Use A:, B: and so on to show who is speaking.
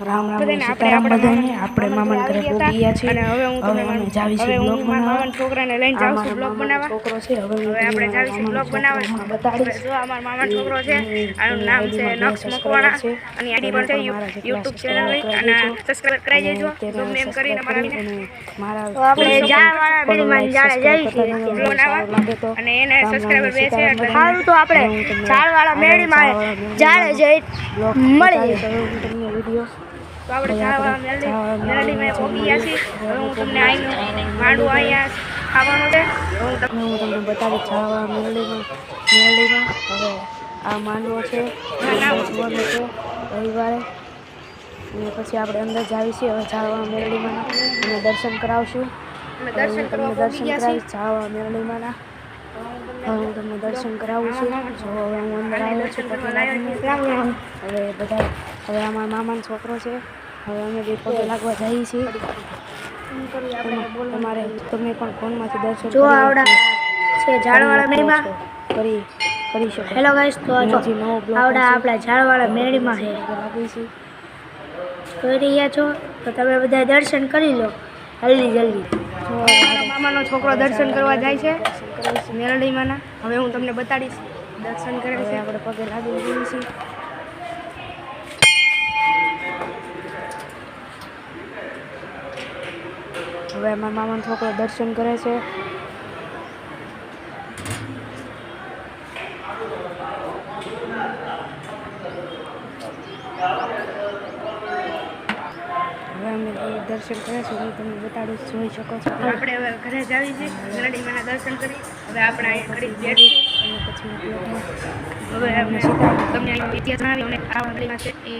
A: રામ રામ સીતારામ બધાને આપણે મામાન ઘરે પહોંચી ગયા છીએ અને હવે અમે જાવીશું બ્લોગ બનાવવા છોકરાને લઈને જાવશું બ્લોગ બનાવવા છોકરો છે હવે આપણે જાવીશું બ્લોગ બનાવવા બતાડીશ જો અમારો મામાનો છોકરો છે આનું નામ છે નક્ષ મકવાણા અને આઈડી પર છે YouTube ચેનલ અને સબસ્ક્રાઇબ કરાવી દેજો ગમે એમ કરીને મારા તો આપણે જાળવાળા મેળીમાં જાળે જઈશું બનાવવા અને એને સબસ્ક્રાઇબર બે છે એટલે સારું તો આપણે જાળવાળા મેળીમાં જાળે જઈ મળી વિડિયો તો આપણે મેલડીમાં પહોંચી ગયા છીએ હવે હું તમને આવીને માંડું અહીંયા ખાવાનું છે હું તમને બતાવીશ જાવા મેલડીમાં હવે આ માંડવો છે જોવાનું છે રવિવારે અને પછી આપણે અંદર જાવી છીએ હવે જાવા મેલડીમાં અને દર્શન કરાવશું દર્શન કરાવીશ જાવા મેલડીમાં હવે હું તમને દર્શન કરાવું છું જો હવે હું અંદર આવ્યો છું હવે બધા હવે અમારા મામાનો છોકરો છે હવે અમે બે પગે લાગવા જઈએ છીએ તમારે તમે પણ ફોનમાંથી દર્શન જો આવડા છે ઝાડવાળા મેળીમાં કરી શકો હેલો ગાઈસ તો આવડા આપણા ઝાડવાળા મેળીમાં છે જોઈ રહ્યા છો તો તમે બધા દર્શન કરી લો જલ્દી મામાનો છોકરો દર્શન કરવા જાય છે મેલડીમાંના હવે હું તમને બતાડીશ દર્શન કરે છે આપણે પગે લાગી જઈએ છીએ હવે મારા મામાનો છોકરો દર્શન કરે છે હવે અમે દર્શન કરે છે હું તમને બતાડીશ જોઈ શકો છો આપણે હવે ઘરે જ આવી છીએ મેલડીમાંના દર્શન કરી હવે આપણે અહીંયા ઘડી બેઠીશું અને પછી હવે તમને ઇતિહાસ જણાવી અને આ મેલડીમાં છે એ